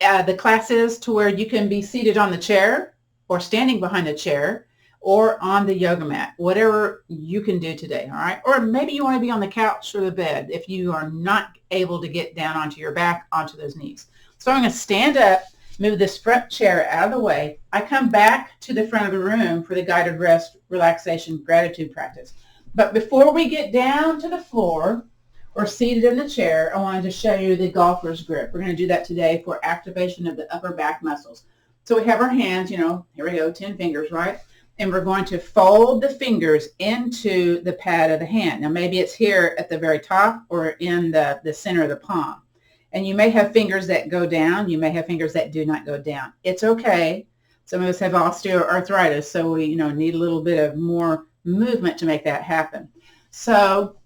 The class is to where you can be seated on the chair or standing behind the chair or on the yoga mat, whatever you can do today, all right? Or maybe you want to be on the couch or the bed if you are not able to get down onto your back, onto those knees. So I'm going to stand up, move this front chair out of the way. I come back to the front of the room for the guided rest, relaxation, gratitude practice. But before we get down to the floor or seated in the chair, I wanted to show you the golfer's grip. We're going to do that today for activation of the upper back muscles. So we have our hands, here we go, 10 fingers, right? And we're going to fold the fingers into the pad of the hand. Now, maybe it's here at the very top or in the center of the palm. And you may have fingers that go down. You may have fingers that do not go down. It's okay. Some of us have osteoarthritis, so we, need a little bit of more movement to make that happen. So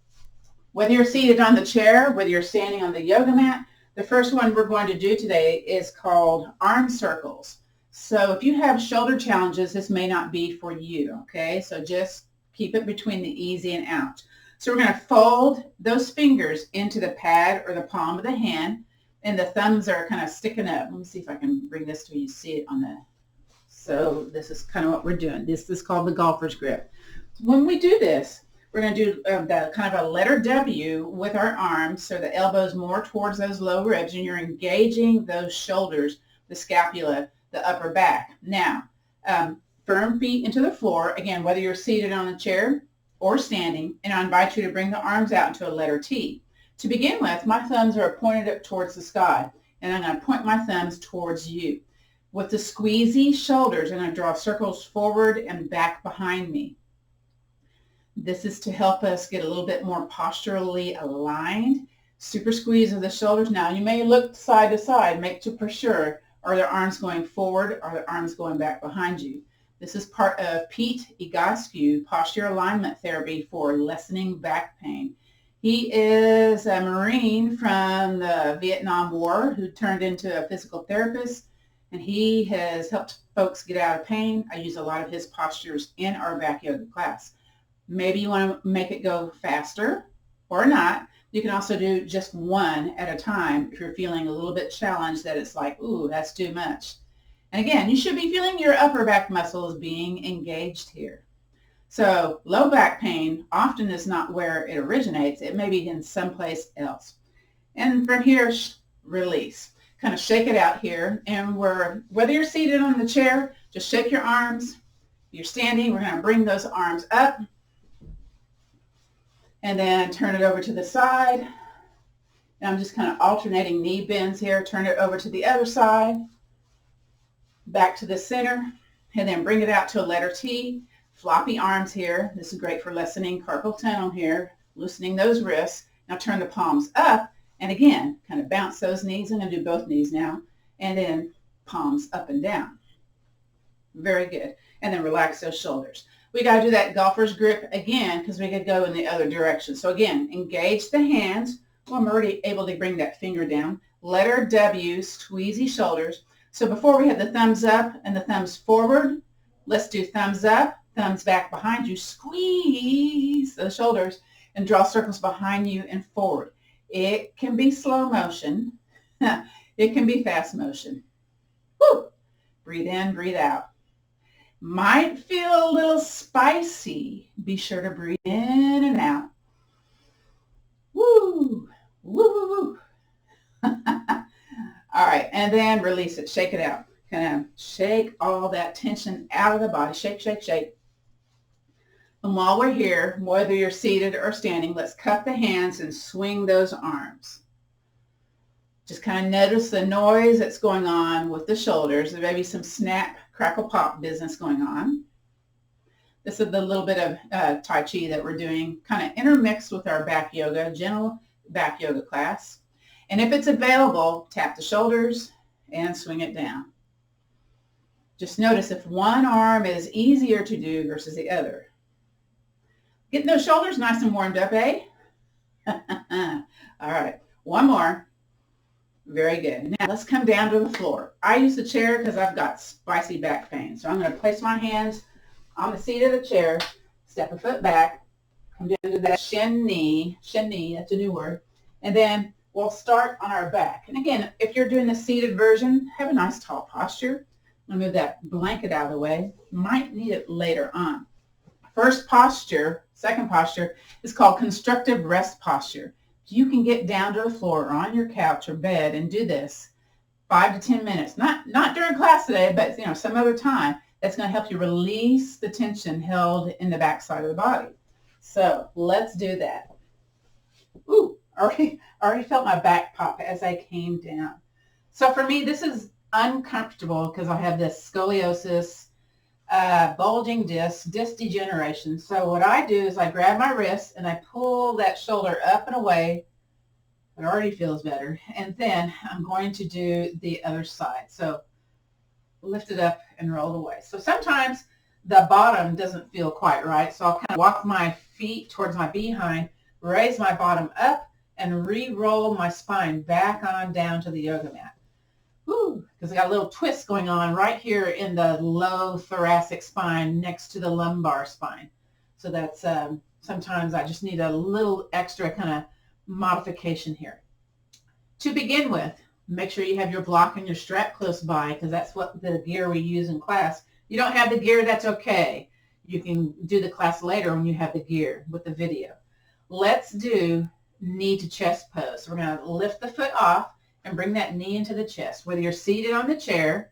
whether you're seated on the chair, whether you're standing on the yoga mat, the first one we're going to do today is called arm circles. So if you have shoulder challenges, this may not be for you, okay? So just keep it between the easy and out. So we're going to fold those fingers into the pad or the palm of the hand, and the thumbs are kind of sticking up. Let me see if I can bring this to you see it on the, so this is kind of what we're doing. This is called the golfer's grip. When we do this, we're going to do the kind of a letter W with our arms, so the elbows more towards those low ribs, and you're engaging those shoulders, the scapula, the upper back. Now, firm feet into the floor, again, whether you're seated on a chair or standing, and I invite you to bring the arms out into a letter T. To begin with, my thumbs are pointed up towards the sky, and I'm going to point my thumbs towards you. With the squeezy shoulders, I'm going to draw circles forward and back behind me. This is to help us get a little bit more posturally aligned. Super squeeze of the shoulders. Now, you may look side to side, make sure, are their arms going forward? Are their arms going back behind you? This is part of Pete Egoscue posture alignment therapy for lessening back pain. He is a Marine from the Vietnam War who turned into a physical therapist, and he has helped folks get out of pain. I use a lot of his postures in our back yoga class. Maybe you want to make it go faster or not. You can also do just one at a time if you're feeling a little bit challenged that it's like, ooh, that's too much. And again, you should be feeling your upper back muscles being engaged here. So low back pain often is not where it originates. It may be in someplace else. And from here, release. Kind of shake it out here. And whether you're seated on the chair, just shake your arms. If you're standing, we're going to bring those arms up. And then turn it over to the side. And I'm just kind of alternating knee bends here. Turn it over to the other side. Back to the center. And then bring it out to a letter T. Floppy arms here. This is great for lessening carpal tunnel here. Loosening those wrists. Now turn the palms up. And again, kind of bounce those knees. I'm going to do both knees now. And then palms up and down. Very good. And then relax those shoulders. We got to do that golfer's grip again because we could go in the other direction. So again, engage the hands. Well, I'm already able to bring that finger down. Letter W, squeezy shoulders. So before we had the thumbs up and the thumbs forward, let's do thumbs up, thumbs back behind you. Squeeze those shoulders and draw circles behind you and forward. It can be slow motion. It can be fast motion. Woo! Breathe in, breathe out. Might feel a little spicy. Be sure to breathe in and out. Woo! Woo, woo, woo. All right, and then release it. Shake it out. Kind of shake all that tension out of the body. Shake, shake, shake. And while we're here, whether you're seated or standing, let's cup the hands and swing those arms. Just kind of notice the noise that's going on with the shoulders. There may be some snap, crackle, pop business going on. This is the little bit of Tai Chi that we're doing, kind of intermixed with our back yoga, gentle back yoga class. And if it's available, tap the shoulders and swing it down. Just notice if one arm is easier to do versus the other. Getting those shoulders nice and warmed up, eh? All right, one more. Very good. Now let's come down to the floor. I use the chair because I've got spicy back pain. So I'm going to place my hands on the seat of the chair, step a foot back, come down to that shin knee, that's a new word, and then We'll start on our back. And again, if you're doing the seated version, have a nice tall posture. I'll move that blanket out of the way. Might need it later on. First posture, second posture, is called constructive rest posture. You can get down to the floor or on your couch or bed and do this 5 to 10 minutes. Not during class today, but some other time. That's going to help you release the tension held in the backside of the body. So let's do that. Ooh, already felt my back pop as I came down. So for me, this is uncomfortable because I have this scoliosis, bulging disc degeneration. So what I do is I grab my wrist and I pull that shoulder up and away. It already feels better. And then I'm going to do the other side. So lift it up and roll away. So sometimes the bottom doesn't feel quite right. So I'll kind of walk my feet towards my behind, raise my bottom up, and re-roll my spine back on down to the yoga mat. Woo, because I got a little twist going on right here in the low thoracic spine next to the lumbar spine. So that's sometimes I just need a little extra kind of modification here. To begin with, make sure you have your block and your strap close by because that's what the gear we use in class. You don't have the gear, that's okay. You can do the class later when you have the gear with the video. Let's do knee to chest pose. So we're going to lift the foot off and bring that knee into the chest, whether you're seated on the chair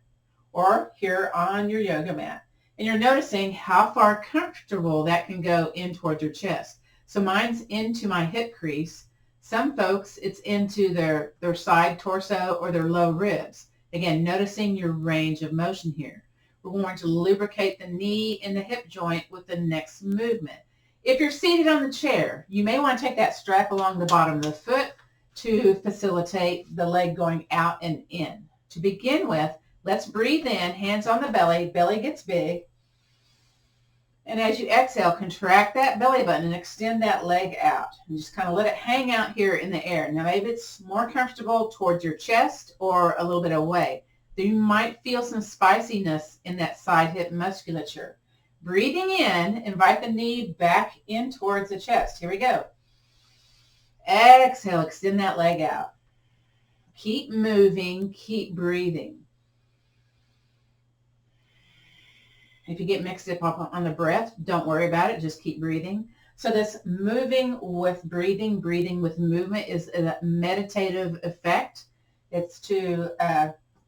or here on your yoga mat. And you're noticing how far comfortable that can go in towards your chest. So mine's into my hip crease. Some folks, it's into their side torso or their low ribs. Again, noticing your range of motion here. We're going to lubricate the knee and the hip joint with the next movement. If you're seated on the chair, you may want to take that strap along the bottom of the foot to facilitate the leg going out and in. To begin with, let's breathe in, hands on the belly, belly gets big. And as you exhale, contract that belly button and extend that leg out. And just kind of let it hang out here in the air. Now maybe it's more comfortable towards your chest or a little bit away. You might feel some spiciness in that side hip musculature. Breathing in, invite the knee back in towards the chest. Here we go. Exhale, extend that leg out. Keep moving, keep breathing. If you get mixed up on the breath, don't worry about it. Just keep breathing. So this moving with breathing, breathing with movement is a meditative effect. It's to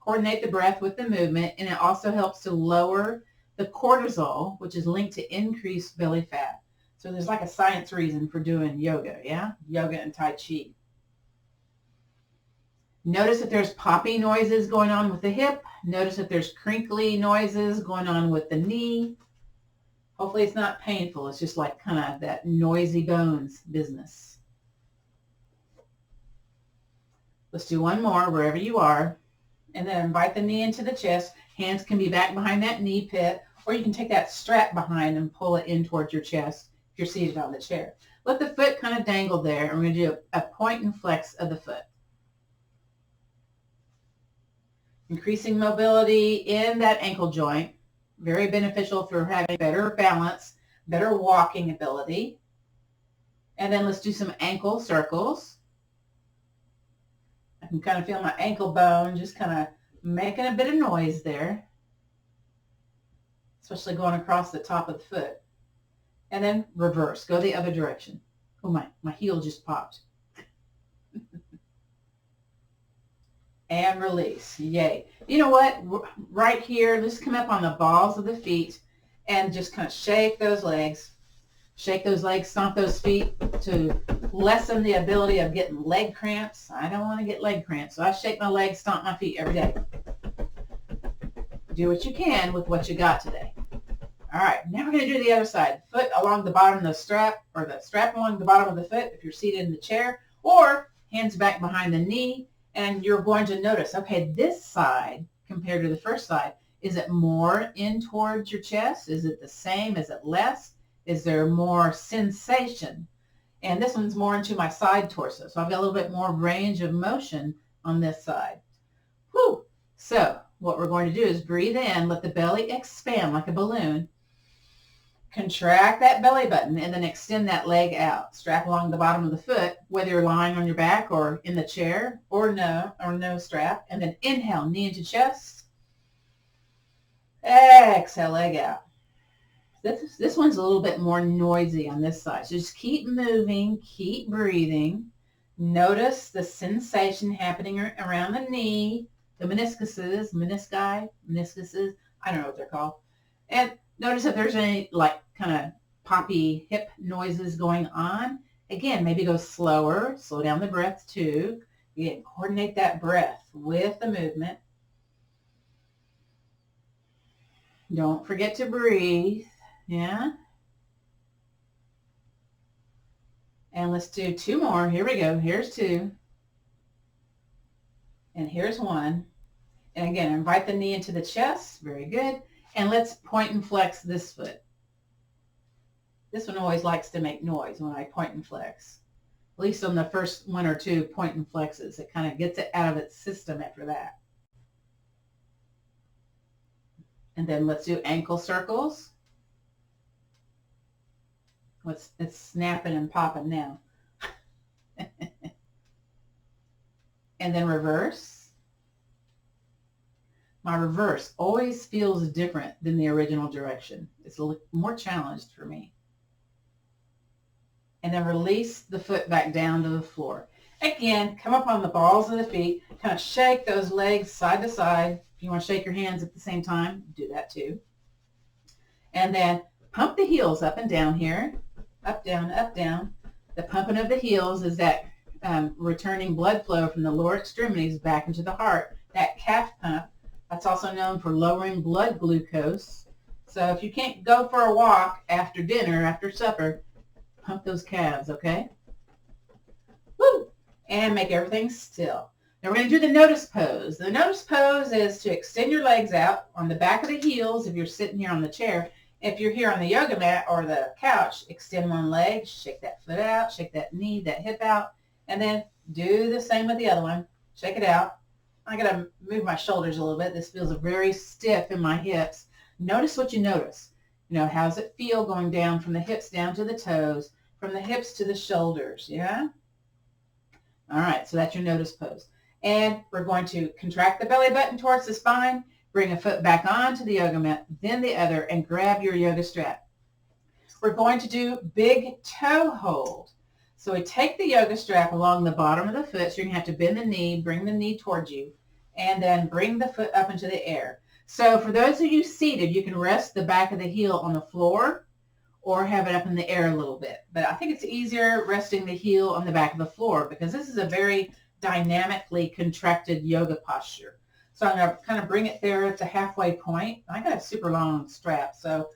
coordinate the breath with the movement, and it also helps to lower the cortisol, which is linked to increased belly fat. So there's like a science reason for doing yoga, yeah? Yoga and Tai Chi. Notice if there's poppy noises going on with the hip. Notice if there's crinkly noises going on with the knee. Hopefully it's not painful. It's just like kind of that noisy bones business. Let's do one more wherever you are. And then invite the knee into the chest. Hands can be back behind that knee pit, or you can take that strap behind and pull it in towards your chest if you're seated on the chair. Let the foot kind of dangle there, and we're going to do a point and flex of the foot. Increasing mobility in that ankle joint. Very beneficial for having better balance, better walking ability. And then let's do some ankle circles. I can kind of feel my ankle bone just kind of making a bit of noise there, especially going across the top of the foot. And then reverse, go the other direction. Oh, my heel just popped. And release. Yay. You know what? Right here, let's come up on the balls of the feet and just kind of shake those legs. Shake those legs, stomp those feet to lessen the ability of getting leg cramps. I don't want to get leg cramps, so I shake my legs, stomp my feet every day. Do what you can with what you got today. All right, now we're going to do the other side. Foot along the bottom of the strap, or the strap along the bottom of the foot if you're seated in the chair, or hands back behind the knee, and you're going to notice, okay, this side compared to the first side, is it more in towards your chest? Is it the same? Is it less? Is there more sensation? And this one's more into my side torso. So I've got a little bit more range of motion on this side. Whew. So what we're going to do is breathe in, let the belly expand like a balloon. Contract that belly button and then extend that leg out. Strap along the bottom of the foot, whether you're lying on your back or in the chair or no strap. And then inhale, knee into chest. Exhale, leg out. This one's a little bit more noisy on this side. So just keep moving, keep breathing. Notice the sensation happening around the knee, the meniscuses, I don't know what they're called. And notice if there's any like kind of poppy hip noises going on. Again, maybe go slower, slow down the breath too. Again, coordinate that breath with the movement. Don't forget to breathe. Yeah. And let's do 2 more. Here we go. Here's 2. And here's 1. And again, invite the knee into the chest. Very good. And let's point and flex this foot. This one always likes to make noise when I point and flex. At least on the first 1 or 2 point and flexes. It kind of gets it out of its system after that. And then let's do ankle circles. It's snapping and popping now. And then reverse. My reverse always feels different than the original direction. It's a little more challenged for me. And then release the foot back down to the floor. Again, come up on the balls of the feet. Kind of shake those legs side to side. If you want to shake your hands at the same time, do that too. And then pump the heels up and down here. Up, down, up, down. The pumping of the heels is that returning blood flow from the lower extremities back into the heart. That calf pump. That's also known for lowering blood glucose. So if you can't go for a walk after dinner, after supper, pump those calves, okay? Woo! And make everything still. Now we're going to do the notice pose. The notice pose is to extend your legs out on the back of the heels if you're sitting here on the chair. If you're here on the yoga mat or the couch, extend one leg, shake that foot out, shake that knee, that hip out, and then do the same with the other one. Shake it out. I got to move my shoulders a little bit. This feels very stiff in my hips. Notice what you notice. You know, how does it feel going down from the hips down to the toes, from the hips to the shoulders, yeah? All right, so that's your notice pose. And we're going to contract the belly button towards the spine, bring a foot back onto the yoga mat, then the other, and grab your yoga strap. We're going to do big toe hold. So we take the yoga strap along the bottom of the foot, so you're going to have to bend the knee, bring the knee towards you, and then bring the foot up into the air. So for those of you seated, you can rest the back of the heel on the floor or have it up in the air a little bit. But I think it's easier resting the heel on the back of the floor because this is a very dynamically contracted yoga posture. So I'm going to kind of bring it there at the halfway point. I got a super long strap. So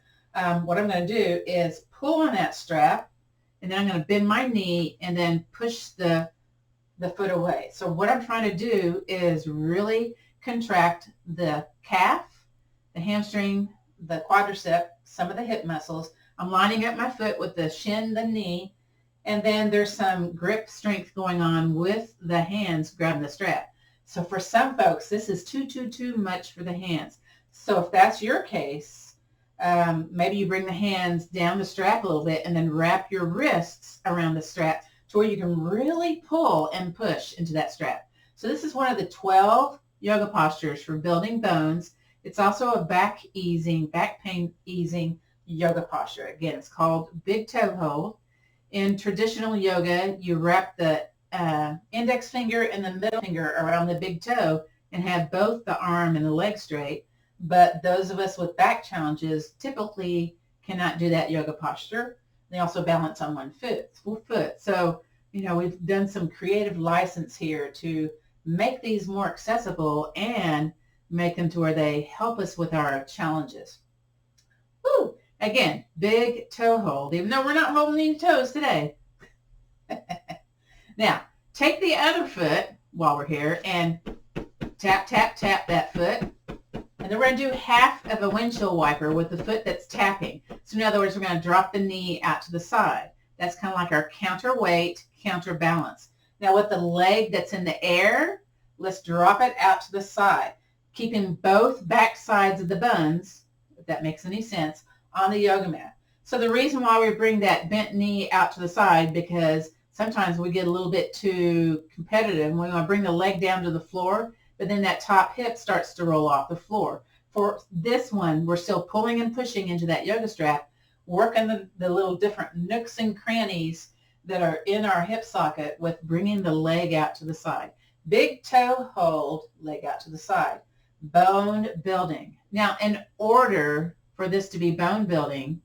what I'm going to do is pull on that strap, and then I'm going to bend my knee and then push the foot away. So what I'm trying to do is really contract the calf, the hamstring, the quadricep, some of the hip muscles. I'm lining up my foot with the shin, the knee, and then there's some grip strength going on with the hands grabbing the strap. So for some folks, this is too much for the hands. So if that's your case, maybe you bring the hands down the strap a little bit and then wrap your wrists around the strap to where you can really pull and push into that strap. So this is one of the 12 yoga postures for building bones. It's also a back pain easing yoga posture. Again, it's called big toe hold. In traditional yoga, you wrap the index finger and the middle finger around the big toe and have both the arm and the leg straight. But those of us with back challenges typically cannot do that yoga posture. They also balance on one foot. So, you know, we've done some creative license here to make these more accessible and make them to where they help us with our challenges. Woo! Again, big toe hold, even though we're not holding any toes today. Now, take the other foot while we're here and tap, tap, tap that foot. And then we're going to do half of a windshield wiper with the foot that's tapping. So in other words, we're going to drop the knee out to the side. That's kind of like our counterweight, counterbalance. Now with the leg that's in the air, let's drop it out to the side, keeping both back sides of the buns, if that makes any sense, on the yoga mat. So the reason why we bring that bent knee out to the side, because sometimes we get a little bit too competitive and we want to bring the leg down to the floor, but then that top hip starts to roll off the floor. For this one, we're still pulling and pushing into that yoga strap, working the little different nooks and crannies that are in our hip socket with bringing the leg out to the side. Big toe hold, leg out to the side. Bone building. Now, in order for this to be bone building,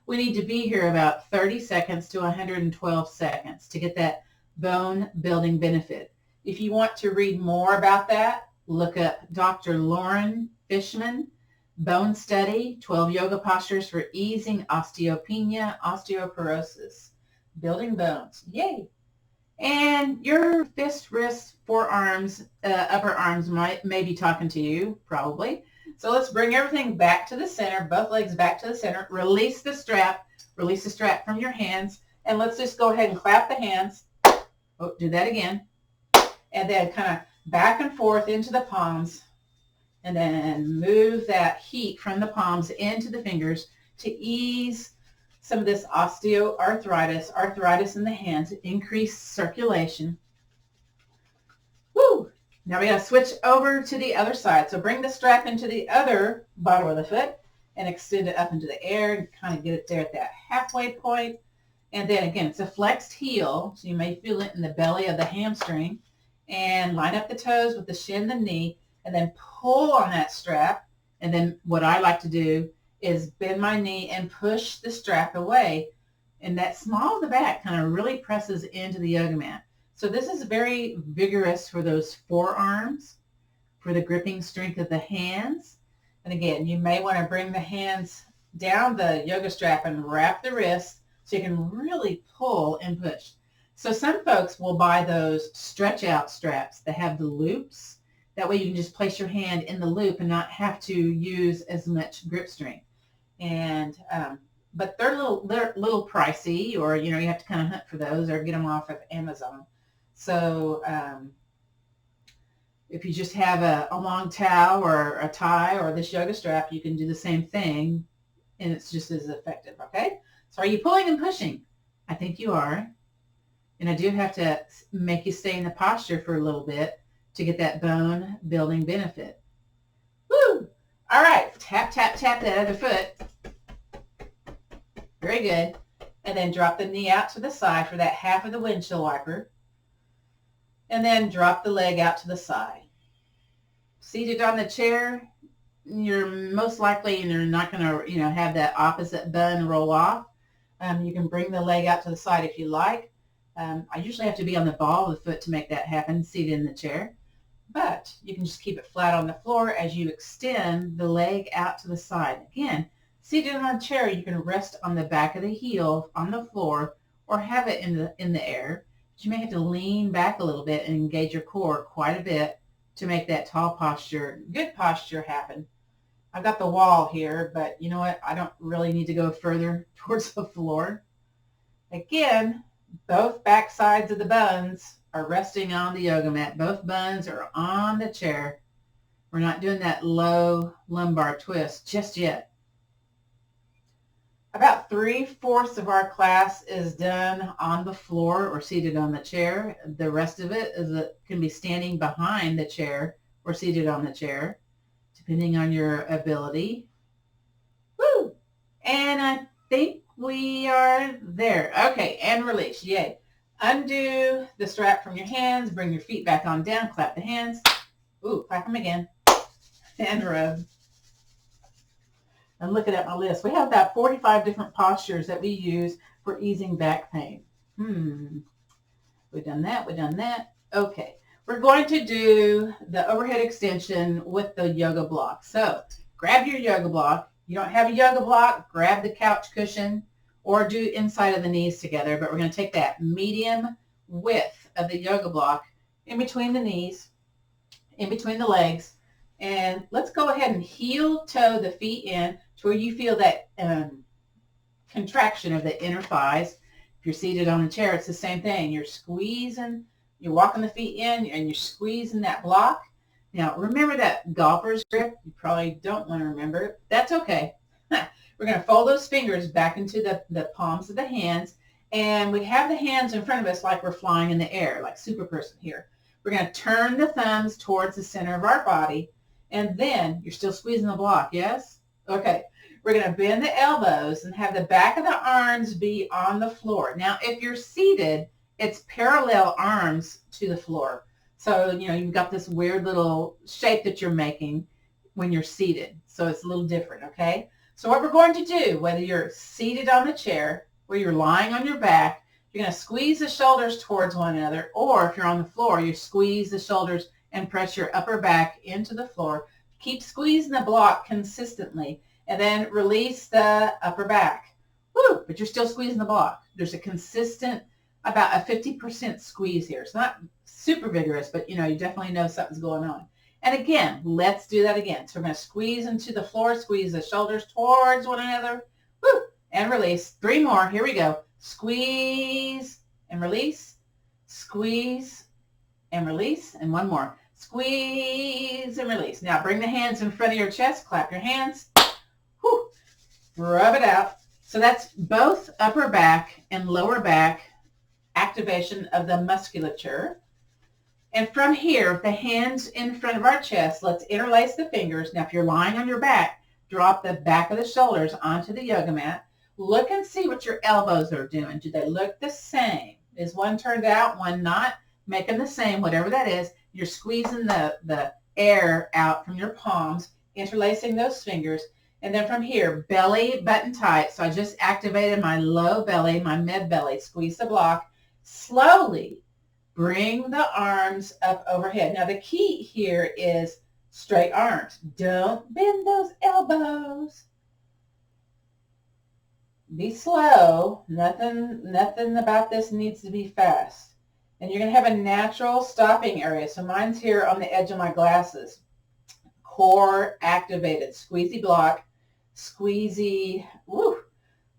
we need to be here about 30 seconds to 112 seconds to get that bone building benefit. If you want to read more about that, look up Dr. Lauren Fishman, Bone Study, 12 Yoga Postures for Easing Osteopenia, Osteoporosis, Building Bones. Yay! And your fist, wrists, forearms, upper arms may be talking to you, probably. So let's bring everything back to the center, both legs back to the center. Release the strap from your hands, and let's just go ahead and clap the hands. Oh, do that again. And then kind of back and forth into the palms, and then move that heat from the palms into the fingers to ease some of this arthritis in the hands, increase circulation. Woo! Now we got to switch over to the other side. So bring the strap into the other bottom of the foot and extend it up into the air and kind of get it there at that halfway point. And then again, it's a flexed heel, so you may feel it in the belly of the hamstring. And line up the toes with the shin, the knee, and then pull on that strap. And then what I like to do is bend my knee and push the strap away. And that small of the back kind of really presses into the yoga mat. So this is very vigorous for those forearms, for the gripping strength of the hands. And again, you may want to bring the hands down the yoga strap and wrap the wrists so you can really pull and push. So some folks will buy those stretch out straps that have the loops. That way you can just place your hand in the loop and not have to use as much grip strength. And but they're a little pricey, or you have to kind of hunt for those or get them off of Amazon. So if you just have a long towel or a tie or this yoga strap, you can do the same thing, and it's just as effective. Okay. So are you pulling and pushing? I think you are. And I do have to make you stay in the posture for a little bit to get that bone building benefit. Woo! All right. Tap, tap, tap that other foot. Very good. And then drop the knee out to the side for that half of the windshield wiper. And then drop the leg out to the side. Seated on the chair, you're most likely not going to have that opposite bun roll off. You can bring the leg out to the side if you like. I usually have to be on the ball of the foot to make that happen, seated in the chair. But you can just keep it flat on the floor as you extend the leg out to the side. Again, seated on a chair, you can rest on the back of the heel on the floor or have it in the air. But you may have to lean back a little bit and engage your core quite a bit to make that tall posture, good posture happen. I've got the wall here, but you know what? I don't really need to go further towards the floor. Again, both back sides of the buns are resting on the yoga mat. Both buns are on the chair. We're not doing that low lumbar twist just yet. About 3/4 of our class is done on the floor or seated on the chair. The rest of it can be standing behind the chair or seated on the chair, depending on your ability. Woo! And I think we are there. Okay, and release. Yay. Undo the strap from your hands. Bring your feet back on down. Clap the hands. Ooh, clap them again. And rub. I'm looking at my list. We have about 45 different postures that we use for easing back pain. We've done that. We've done that. Okay. We're going to do the overhead extension with the yoga block. So grab your yoga block. You don't have a yoga block, grab the couch cushion or do inside of the knees together. But we're going to take that medium width of the yoga block in between the knees, in between the legs. And let's go ahead and heel toe the feet in to where you feel that contraction of the inner thighs. If you're seated on a chair, it's the same thing. You're squeezing, you're walking the feet in, and you're squeezing that block. Now, remember that golfer's grip? You probably don't want to remember it. That's okay. We're going to fold those fingers back into the palms of the hands, and we have the hands in front of us like we're flying in the air, like Superperson here. We're going to turn the thumbs towards the center of our body, and then you're still squeezing the block, yes? Okay. We're going to bend the elbows and have the back of the arms be on the floor. Now, if you're seated, it's parallel arms to the floor. So, you've got this weird little shape that you're making when you're seated. So it's a little different, okay? So what we're going to do, whether you're seated on the chair or you're lying on your back, you're going to squeeze the shoulders towards one another, or if you're on the floor, you squeeze the shoulders and press your upper back into the floor. Keep squeezing the block consistently, and then release the upper back. Woo! But you're still squeezing the block. There's a consistent, about a 50% squeeze here. It's not super vigorous, but you definitely know something's going on. And again, let's do that again. So we're going to squeeze into the floor, squeeze the shoulders towards one another. Woo! And release. 3 more. Here we go. Squeeze and release. Squeeze and release. And 1 more. Squeeze and release. Now bring the hands in front of your chest. Clap your hands. Whew. Rub it out. So that's both upper back and lower back activation of the musculature. And from here, the hands in front of our chest, let's interlace the fingers. Now, if you're lying on your back, drop the back of the shoulders onto the yoga mat. Look and see what your elbows are doing. Do they look the same? Is one turned out, one not? Make them the same, whatever that is. You're squeezing the air out from your palms, interlacing those fingers. And then from here, belly button tight. So I just activated my low belly, my mid belly. Squeeze the block. Slowly bring the arms up overhead. Now the key here is straight arms. Don't bend those elbows. Be slow. Nothing about this needs to be fast. And you're going to have a natural stopping area. So mine's here on the edge of my glasses. Core activated. Squeezy block. Squeezy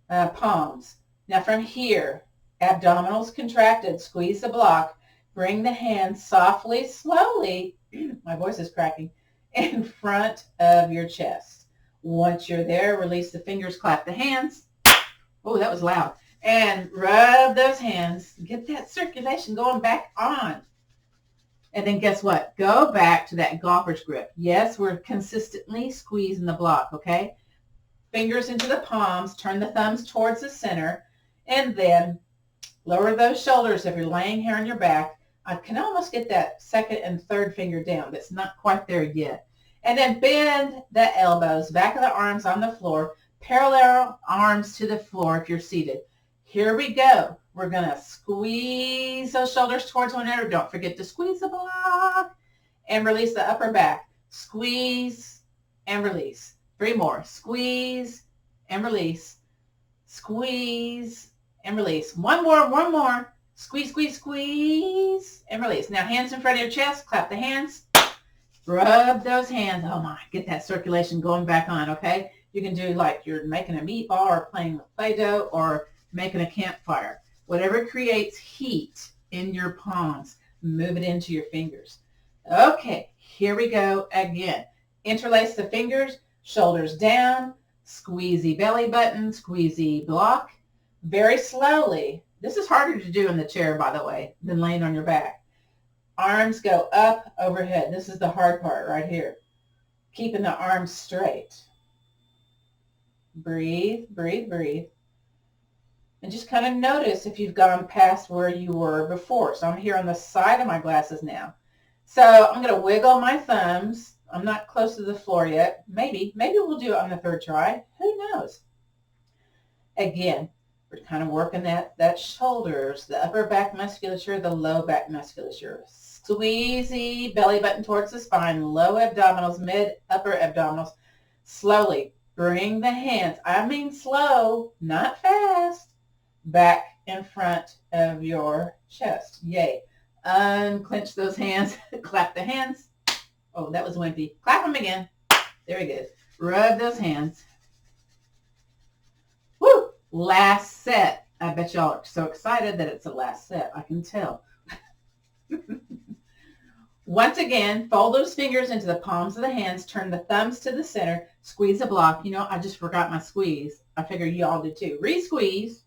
palms. Now from here, abdominals contracted. Squeeze the block. Bring the hands softly, slowly, my voice is cracking, in front of your chest. Once you're there, release the fingers, clap the hands. Oh, that was loud. And rub those hands. Get that circulation going back on. And then guess what? Go back to that golfer's grip. Yes, we're consistently squeezing the block, okay? Fingers into the palms, turn the thumbs towards the center, and then lower those shoulders if you're laying here on your back. I can almost get that second and third finger down, but it's not quite there yet. And then bend the elbows, back of the arms on the floor, parallel arms to the floor if you're seated. Here we go. We're going to squeeze those shoulders towards one another. Don't forget to squeeze the block and release the upper back. Squeeze and release. 3 more. Squeeze and release. Squeeze and release. 1 more, 1 more. Squeeze, squeeze, squeeze, and release. Now, hands in front of your chest. Clap the hands. Rub those hands. Oh, my. Get that circulation going back on, okay? You can do like you're making a meatball or playing with Play-Doh or making a campfire. Whatever creates heat in your palms, move it into your fingers. Okay, here we go again. Interlace the fingers, shoulders down, squeezy belly button, squeezy block. Very slowly. This is harder to do in the chair, by the way, than laying on your back. Arms go up overhead. This is the hard part right here. Keeping the arms straight. Breathe, breathe, breathe. And just kind of notice if you've gone past where you were before. So I'm here on the side of my glasses now. So I'm going to wiggle my thumbs. I'm not close to the floor yet. Maybe we'll do it on the 3rd try. Who knows? Again, we're kind of working that shoulders, the upper back musculature, the low back musculature. Squeezy belly button towards the spine, low abdominals, mid, upper abdominals. Slowly bring the hands, I mean slow, not fast, back in front of your chest. Yay. Unclench those hands, clap the hands. Oh, that was wimpy. Clap them again. There we go. Rub those hands. Woo! Last set. I bet y'all are so excited that it's the last set. I can tell. Once again, fold those fingers into the palms of the hands, turn the thumbs to the center, squeeze the block. You know, I just forgot my squeeze. I figure you all did too. Re-squeeze,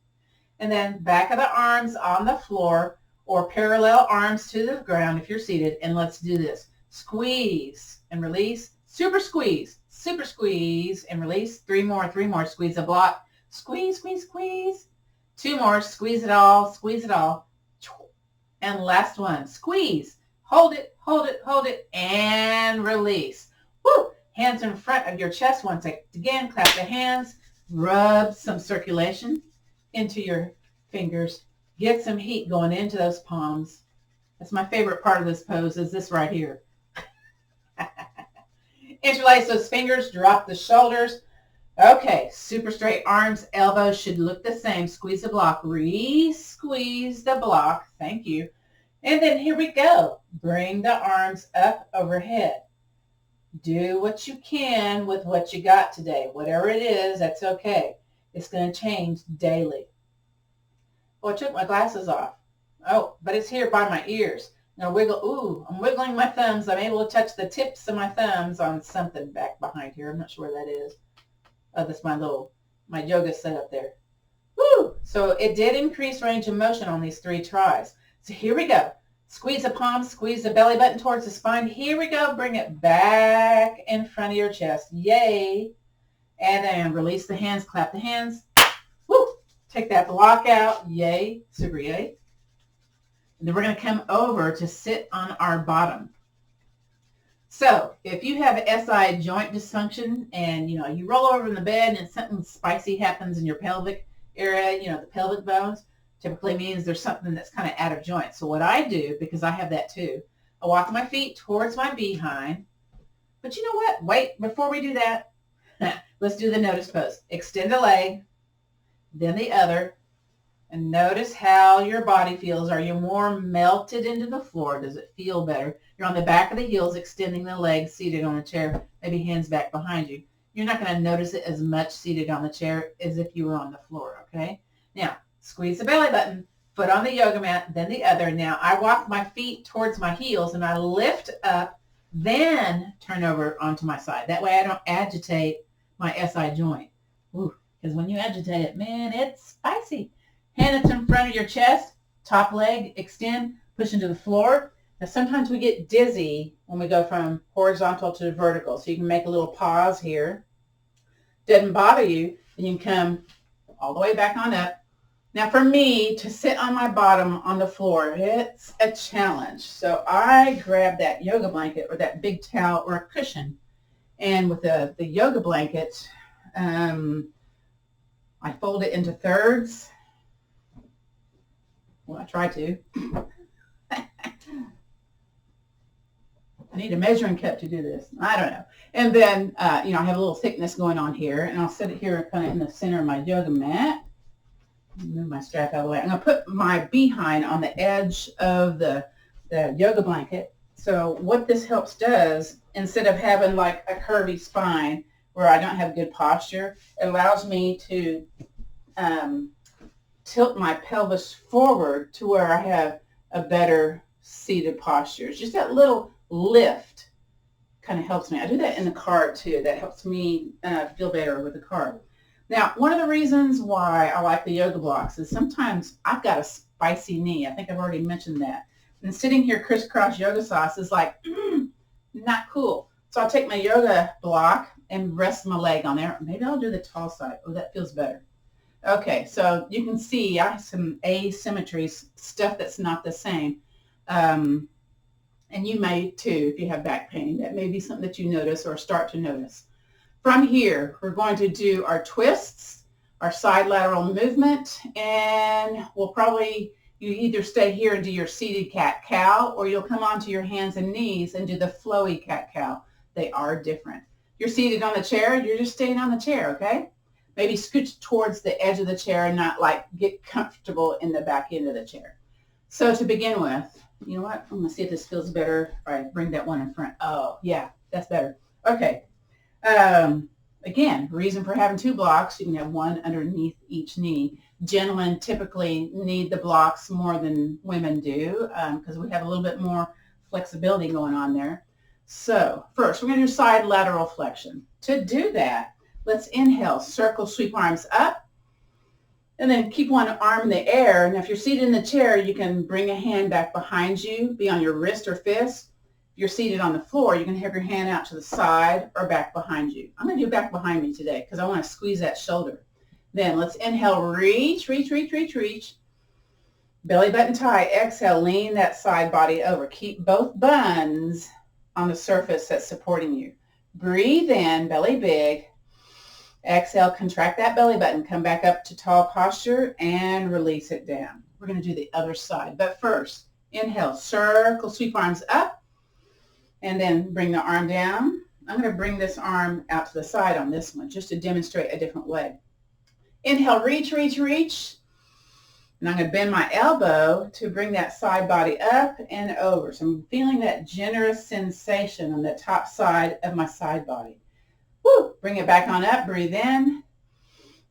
and then back of the arms on the floor or parallel arms to the ground if you're seated, and let's do this. Squeeze and release, super squeeze, and release. Three more, squeeze the block. Squeeze, squeeze, squeeze. Two more, squeeze it all, and last one, squeeze. Hold it, hold it, hold it, and release. Woo! Hands in front of your chest once again. Clap the hands. Rub some circulation into your fingers. Get some heat going into those palms. That's my favorite part of this pose is this right here. Interlace those fingers. Drop the shoulders. Okay, super straight arms. Elbows should look the same. Squeeze the block. Re-squeeze the block. Thank you. And then here we go. Bring the arms up overhead. Do what you can with what you got today. Whatever it is, that's okay. It's going to change daily. Oh, I took my glasses off. Oh, but it's here by my ears. Now wiggle. Ooh, I'm wiggling my thumbs. I'm able to touch the tips of my thumbs on something back behind here. I'm not sure where that is. Oh, that's my yoga setup there. Woo! So it did increase range of motion on these 3 tries. So here we go. Squeeze the palms, squeeze the belly button towards the spine. Here we go. Bring it back in front of your chest. Yay. And then release the hands, clap the hands. Woo! Take that block out. Yay. Super yay. And then we're going to come over to sit on our bottom. So if you have SI joint dysfunction and, you roll over in the bed and something spicy happens in your pelvic area, the pelvic bones, typically means there's something that's kind of out of joint. So what I do, because I have that too, I walk my feet towards my behind. But you know what? Wait, before we do that, let's do the notice pose. Extend a leg, then the other, and notice how your body feels. Are you more melted into the floor? Does it feel better? You're on the back of the heels, extending the legs, seated on a chair, maybe hands back behind you. You're not going to notice it as much seated on the chair as if you were on the floor, okay? Now, squeeze the belly button, foot on the yoga mat, then the other. Now, I walk my feet towards my heels, and I lift up, then turn over onto my side. That way I don't agitate my SI joint. Because when you agitate it, man, it's spicy. Hands in front of your chest, top leg, extend, push into the floor. Now, sometimes we get dizzy when we go from horizontal to vertical, so you can make a little pause here. Doesn't bother you, and you can come all the way back on up. Now, for me, to sit on my bottom on the floor, it's a challenge. So I grab that yoga blanket or that big towel or a cushion, and with the yoga blanket, I fold it into thirds. Well, I try to. I need a measuring cup to do this. I don't know. And then, I have a little thickness going on here, and I'll set it here kind of in the center of my yoga mat. Move my strap out of the way. I'm going to put my behind on the edge of the yoga blanket. So what this helps does, instead of having like a curvy spine where I don't have good posture, it allows me to tilt my pelvis forward to where I have a better seated posture. It's just that little lift kind of helps me. I do that in the car too. That helps me feel better with the car. Now, one of the reasons why I like the yoga blocks is sometimes I've got a spicy knee. I think I've already mentioned that. And sitting here crisscross yoga sauce is like, not cool. So I'll take my yoga block and rest my leg on there. Maybe I'll do the tall side. Oh, that feels better. Okay, so you can see I have some asymmetries, stuff that's not the same. And you may too if you have back pain. That may be something that you notice or start to notice. From here, we're going to do our twists, our side lateral movement, and you either stay here and do your seated cat-cow, or you'll come onto your hands and knees and do the flowy cat-cow. They are different. You're seated on the chair, you're just staying on the chair, okay? Maybe scooch towards the edge of the chair and not like get comfortable in the back end of the chair. So to begin with, you know what? I'm going to see if this feels better. All right, bring that one in front. Oh, yeah, that's better. Okay. Again, reason for having 2 blocks, you can have one underneath each knee. Gentlemen typically need the blocks more than women do because we have a little bit more flexibility going on there. So first, we're going to do side lateral flexion. To do that, let's inhale, circle, sweep arms up, and then keep one arm in the air. And if you're seated in the chair, you can bring a hand back behind you, be on your wrist or fist. If you're seated on the floor, you can have your hand out to the side or back behind you. I'm going to do back behind me today because I want to squeeze that shoulder. Then let's inhale, reach, reach, reach, reach, reach. Belly button tight. Exhale, lean that side body over. Keep both buns on the surface that's supporting you. Breathe in, belly big. Exhale, contract that belly button. Come back up to tall posture and release it down. We're going to do the other side. But first, inhale, circle, sweep arms up, and then bring the arm down. I'm going to bring this arm out to the side on this one just to demonstrate a different way. Inhale, reach, reach, reach. And I'm going to bend my elbow to bring that side body up and over. So I'm feeling that generous sensation on the top side of my side body. Woo! Bring it back on up. Breathe in.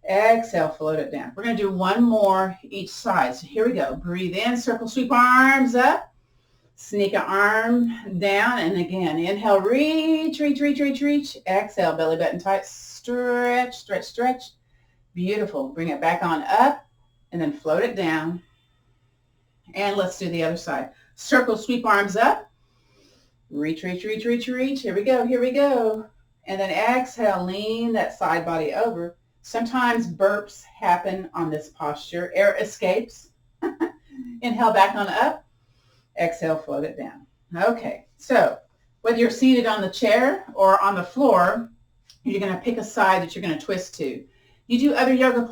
Exhale, float it down. We're going to do one more each side. So here we go. Breathe in, circle, sweep arms up. Sneak an arm down. And again, inhale, reach, reach, reach, reach, reach. Exhale, belly button tight. Stretch, stretch, stretch. Beautiful. Bring it back on up. And then float it down. And let's do the other side. Circle, sweep arms up. Reach, reach, reach, reach, reach. Here we go, here we go. And then exhale, lean that side body over. Sometimes burps happen on this posture. Air escapes. Inhale back on up. Exhale, float it down. Okay, so whether you're seated on the chair or on the floor, you're going to pick a side that you're going to twist to. You do other yoga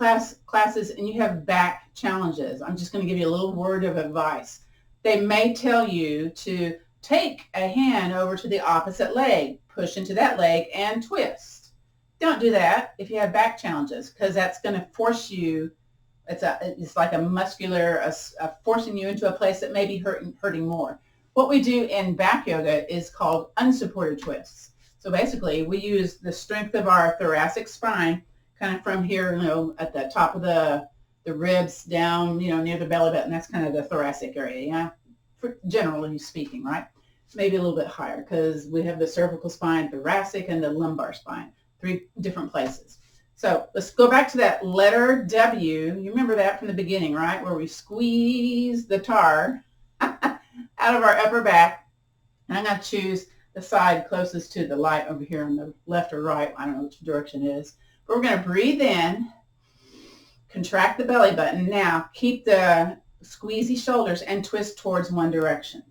classes and you have back challenges. I'm just going to give you a little word of advice. They may tell you to take a hand over to the opposite leg, push into that leg and twist. Don't do that if you have back challenges because that's going to force you. It's like a muscular, forcing you into a place that may be hurting more. What we do in back yoga is called unsupported twists. So basically we use the strength of our thoracic spine kind of from here, at the top of the ribs down, near the belly button. That's kind of the thoracic area, yeah? Generally speaking, right? Maybe a little bit higher because we have the cervical spine, thoracic, and the lumbar spine, 3 different places. So let's go back to that letter W. You remember that from the beginning, right? Where we squeeze the tar out of our upper back. And I'm going to choose the side closest to the light over here on the left or right. I don't know which direction it is. But we're going to breathe in, contract the belly button. Now keep the squeezy shoulders and twist towards one direction.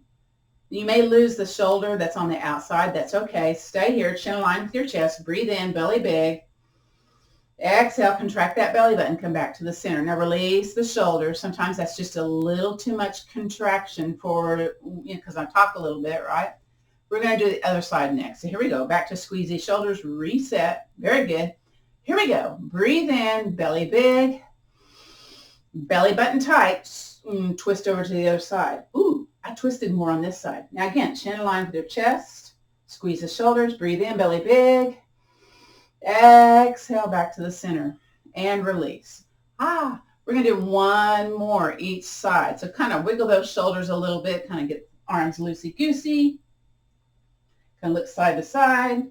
You may lose the shoulder that's on the outside. That's okay. Stay here, chin aligned with your chest. Breathe in, belly big. Exhale, contract that belly button. Come back to the center. Now release the shoulder. Sometimes that's just a little too much contraction for, because I talk a little bit, right? We're going to do the other side next. So here we go. Back to squeezy shoulders. Reset. Very good. Here we go. Breathe in, belly big, belly button tight, twist over to the other side. Ooh, I twisted more on this side. Now again, chin aligned with your chest, squeeze the shoulders, breathe in, belly big, exhale back to the center and release. We're going to do one more each side. So kind of wiggle those shoulders a little bit, kind of get arms loosey-goosey, kind of look side to side.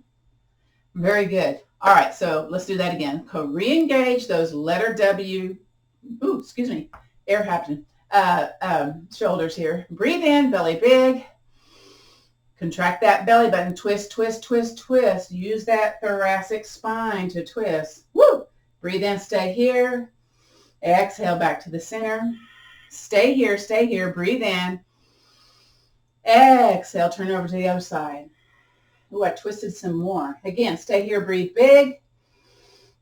Very good. All right, so let's do that again. Re-engage those letter W, air happening, shoulders here. Breathe in, belly big. Contract that belly button. Twist, twist, twist, twist. Use that thoracic spine to twist. Woo! Breathe in, stay here. Exhale back to the center. Stay here, stay here. Breathe in. Exhale, turn over to the other side. Ooh, I twisted some more. Again, stay here, breathe big.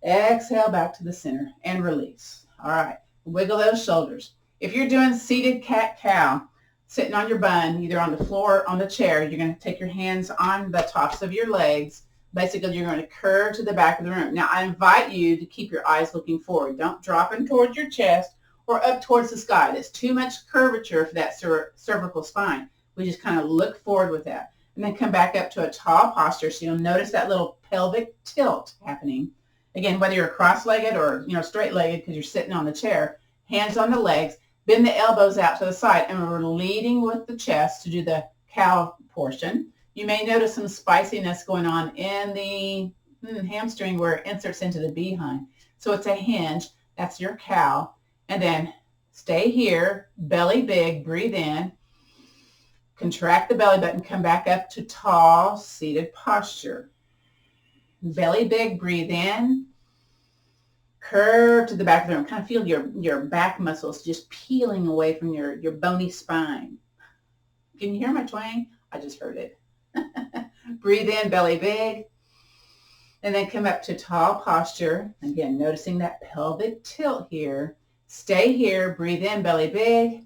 Exhale back to the center and release. All right, wiggle those shoulders. If you're doing seated cat-cow, sitting on your bun, either on the floor or on the chair, you're going to take your hands on the tops of your legs. Basically, you're going to curve to the back of the room. Now, I invite you to keep your eyes looking forward. Don't drop them towards your chest or up towards the sky. There's too much curvature for that cervical spine. We just kind of look forward with that. And then come back up to a tall posture. So you'll notice that little pelvic tilt happening. Again, whether you're cross-legged or straight-legged because you're sitting on the chair, hands on the legs, bend the elbows out to the side, and we're leading with the chest to do the cow portion. You may notice some spiciness going on in the hamstring where it inserts into the behind. So it's a hinge. That's your cow. And then stay here, belly big, breathe in. Contract the belly button, come back up to tall, seated posture. Belly big, breathe in. Curve to the back of the room. Kind of feel your back muscles just peeling away from your bony spine. Can you hear my twang? I just heard it. Breathe in, belly big. And then come up to tall posture. Again, noticing that pelvic tilt here. Stay here, breathe in, belly big.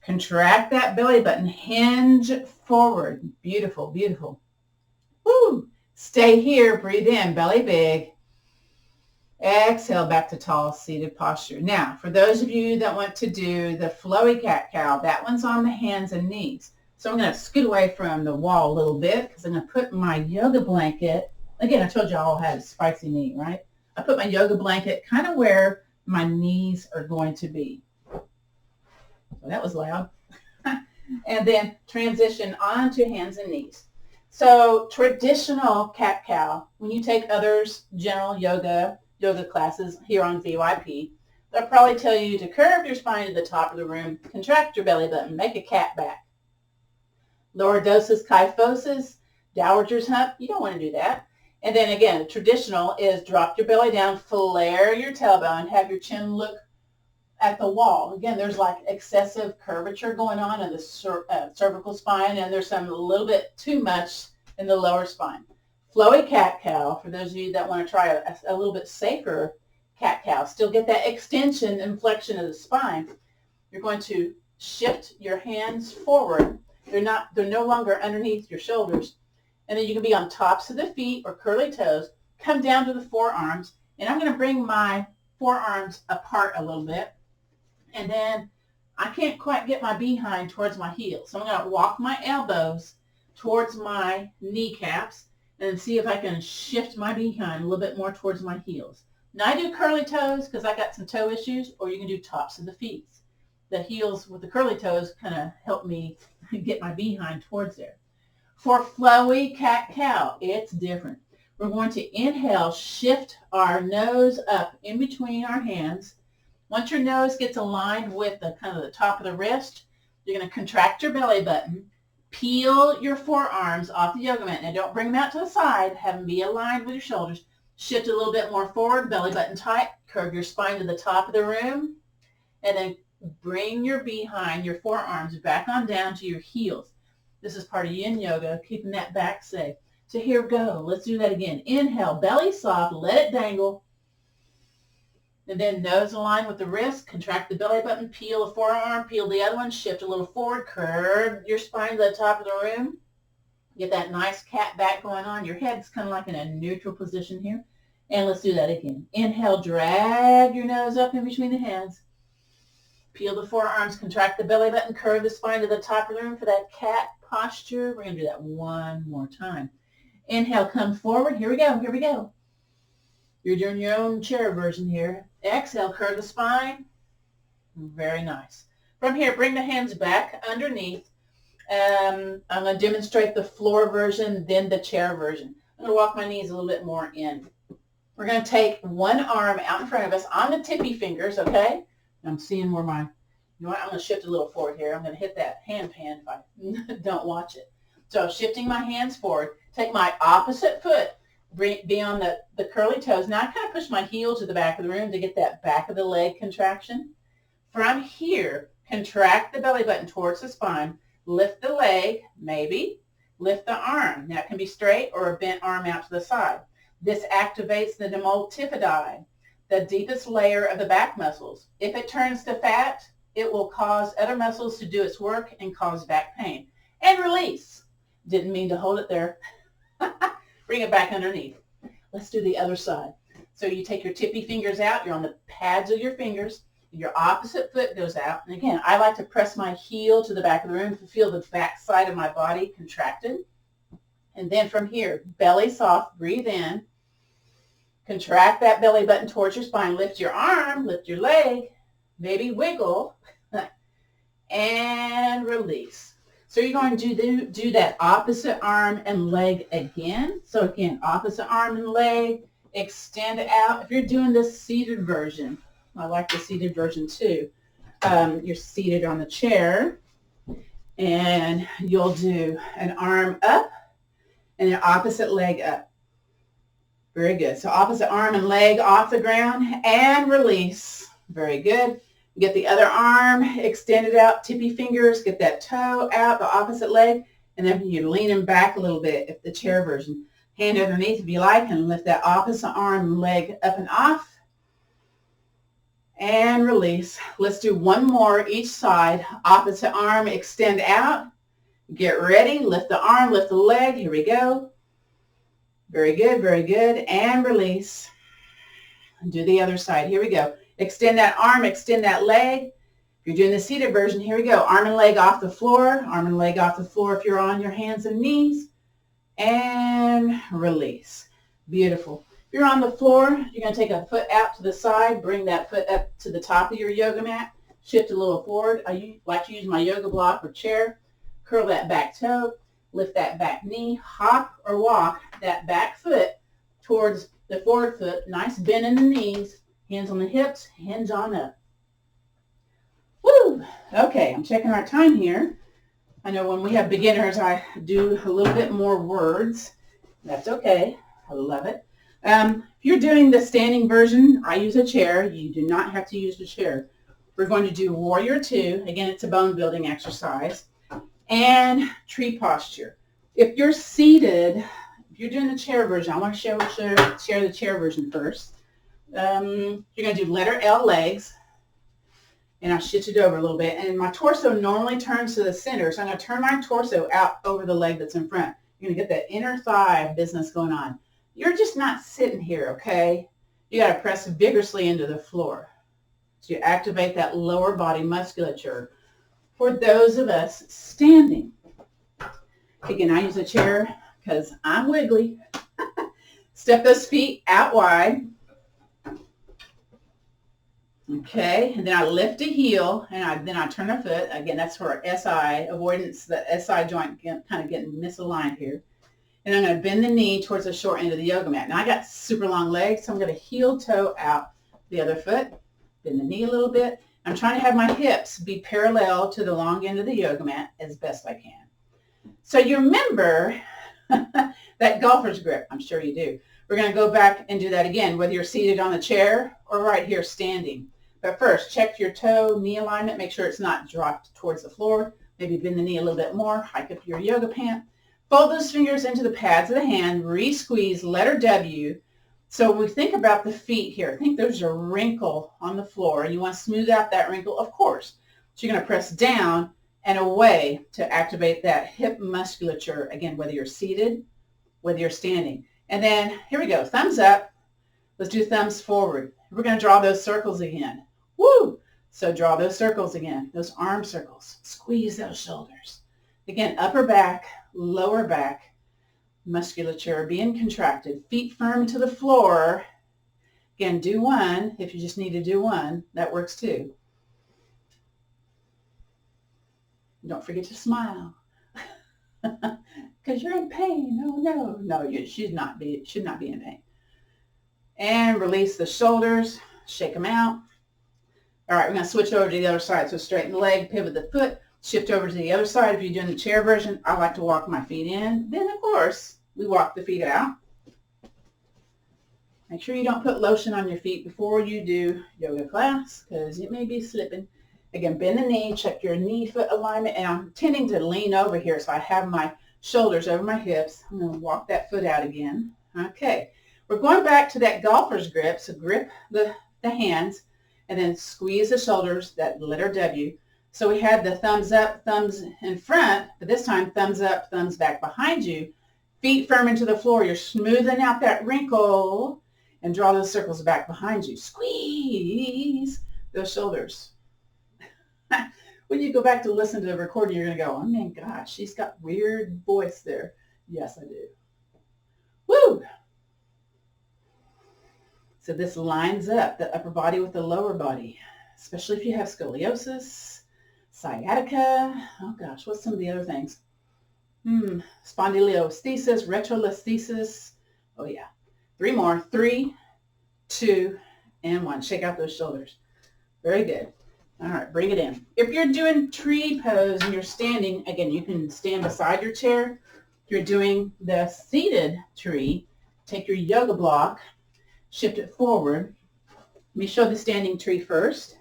Contract that belly button, hinge forward. Beautiful, beautiful. Woo! Stay here, breathe in, belly big. Exhale back to tall seated posture. Now, for those of you that want to do the flowy cat-cow, that one's on the hands and knees. So I'm going to scoot away from the wall a little bit because I'm going to put my yoga blanket. Again, I told you I all had a spicy knee, right? I put my yoga blanket kind of where my knees are going to be. Well, that was loud. And then transition onto hands and knees. So traditional cat-cow, when you take others, general yoga classes here on VYP, they'll probably tell you to curve your spine to the top of the room, contract your belly button, make a cat back. Lordosis kyphosis, dowager's hump, you don't want to do that. And then again, traditional is drop your belly down, flare your tailbone, have your chin look at the wall. Again, there's like excessive curvature going on in the cervical spine, and there's some a little bit too much in the lower spine. Flowy cat-cow, for those of you that want to try a little bit safer cat-cow, still get that extension and flexion of the spine. You're going to shift your hands forward. They're no longer underneath your shoulders. And then you can be on tops of the feet or curly toes. Come down to the forearms, and I'm going to bring my forearms apart a little bit. And then I can't quite get my behind towards my heels. So I'm going to walk my elbows towards my kneecaps and see if I can shift my behind a little bit more towards my heels. Now I do curly toes because I got some toe issues, or you can do tops of the feet. The heels with the curly toes kind of help me get my behind towards there. For flowy cat-cow, it's different. We're going to inhale, shift our nose up in between our hands. Once your nose gets aligned with the kind of the top of the wrist, you're going to contract your belly button, peel your forearms off the yoga mat. Now don't bring them out to the side, have them be aligned with your shoulders. Shift a little bit more forward, belly button tight, curve your spine to the top of the room, and then bring your behind, your forearms back on down to your heels. This is part of yin yoga, keeping that back safe. So here we go. Let's do that again. Inhale, belly soft, let it dangle. And then nose aligned with the wrist, contract the belly button, peel the forearm, peel the other one, shift a little forward, curve your spine to the top of the room. Get that nice cat back going on. Your head's kind of like in a neutral position here. And let's do that again. Inhale, drag your nose up in between the hands. Peel the forearms, contract the belly button, curve the spine to the top of the room for that cat posture. We're going to do that one more time. Inhale, come forward. Here we go. Here we go. You're doing your own chair version here. Exhale, curve the spine. Very nice. From here, bring the hands back underneath. I'm going to demonstrate the floor version, then the chair version. I'm going to walk my knees a little bit more in. We're going to take one arm out in front of us on the tippy fingers, okay? I'm seeing where you know what? I'm going to shift a little forward here. I'm going to hit that hand pan if I don't watch it. So shifting my hands forward, take my opposite foot, be on the curly toes. Now I kind of push my heel to the back of the room to get that back of the leg contraction. From here, contract the belly button towards the spine. Lift the leg, maybe. Lift the arm. Now it can be straight or a bent arm out to the side. This activates the multifidi, the deepest layer of the back muscles. If it turns to fat, it will cause other muscles to do its work and cause back pain. And release. Didn't mean to hold it there. Bring it back underneath. Let's do the other side. So you take your tippy fingers out. You're on the pads of your fingers. Your opposite foot goes out. And again, I like to press my heel to the back of the room to feel the back side of my body contracted. And then from here, belly soft, breathe in. Contract that belly button towards your spine. Lift your arm, lift your leg, maybe wiggle, and release. So you're going to do that opposite arm and leg again. So again, opposite arm and leg, extend out. If you're doing the seated version, I like the seated version too. You're seated on the chair and you'll do an arm up and an opposite leg up. Very good. So opposite arm and leg off the ground and release. Very good. Get the other arm extended out, tippy fingers, get that toe out, the opposite leg, and then you're leaning back a little bit if the chair version. Hand underneath if you like, and lift that opposite arm and leg up and off. And release. Let's do one more each side. Opposite arm, extend out. Get ready. Lift the arm, lift the leg. Here we go. Very good, very good. And release. And do the other side. Here we go. Extend that arm, extend that leg. If you're doing the seated version, here we go. Arm and leg off the floor. Arm and leg off the floor if you're on your hands and knees. And release. Beautiful. If you're on the floor, you're going to take a foot out to the side. Bring that foot up to the top of your yoga mat. Shift a little forward. I like to use my yoga block or chair. Curl that back toe. Lift that back knee. Hop or walk that back foot towards the forward foot. Nice bend in the knees. Hands on the hips, hands on up. Woo! Okay, I'm checking our time here. I know when we have beginners, I do a little bit more words. That's okay. I love it. If you're doing the standing version, I use a chair. You do not have to use the chair. We're going to do Warrior 2. Again, it's a bone building exercise. And tree posture. If you're seated, if you're doing the chair version, I want to share the chair version first. You're going to do letter L, legs, and I'll shift it over a little bit. And my torso normally turns to the center, so I'm going to turn my torso out over the leg that's in front. You're going to get that inner thigh business going on. You're just not sitting here, okay? You got to press vigorously into the floor. So you activate that lower body musculature. For those of us standing, again, I use a chair because I'm wiggly. Step those feet out wide. Okay, and then I lift a heel, and then I turn a foot. Again, that's for SI, avoidance, the SI joint kind of getting misaligned here. And I'm going to bend the knee towards the short end of the yoga mat. Now, I got super long legs, so I'm going to heel toe out the other foot, bend the knee a little bit. I'm trying to have my hips be parallel to the long end of the yoga mat as best I can. So you remember that golfer's grip. I'm sure you do. We're going to go back and do that again, whether you're seated on the chair or right here standing. But first, check your toe, knee alignment. Make sure it's not dropped towards the floor. Maybe bend the knee a little bit more. Hike up your yoga pant. Fold those fingers into the pads of the hand. Re-squeeze, letter W. So when we think about the feet here, I think there's a wrinkle on the floor. You want to smooth out that wrinkle, of course. So you're going to press down and away to activate that hip musculature. Again, whether you're seated, whether you're standing. And then here we go. Thumbs up. Let's do thumbs forward. We're going to draw those circles again. Woo! So draw those circles again, those arm circles. Squeeze those shoulders. Again, upper back, lower back, musculature being contracted. Feet firm to the floor. Again, do one. If you just need to do one, that works too. Don't forget to smile. Because you're in pain. Oh, no. No, you should not be in pain. And release the shoulders. Shake them out. All right, we're going to switch over to the other side. So straighten the leg, pivot the foot, shift over to the other side. If you're doing the chair version, I like to walk my feet in. Then, of course, we walk the feet out. Make sure you don't put lotion on your feet before you do yoga class because it may be slipping. Again, bend the knee, check your knee-foot alignment, and I'm tending to lean over here so I have my shoulders over my hips. I'm going to walk that foot out again. Okay, we're going back to that golfer's grip, so grip the hands and then squeeze the shoulders, that letter W. So we had the thumbs up, thumbs in front, but this time thumbs up, thumbs back behind you. Feet firm into the floor. You're smoothing out that wrinkle and draw those circles back behind you. Squeeze those shoulders. When you go back to listen to the recording, you're going to go, oh my gosh, she's got weird voice there. Yes, I do. Woo! So this lines up the upper body with the lower body, especially if you have scoliosis, sciatica. Oh gosh, what's some of the other things? Spondylolisthesis, retrolisthesis. Oh yeah. 3 more. 3, 2, and 1. Shake out those shoulders. Very good. All right, bring it in. If you're doing tree pose and you're standing, again, you can stand beside your chair. If you're doing the seated tree, take your yoga block, shift it forward. Let me show the standing tree first.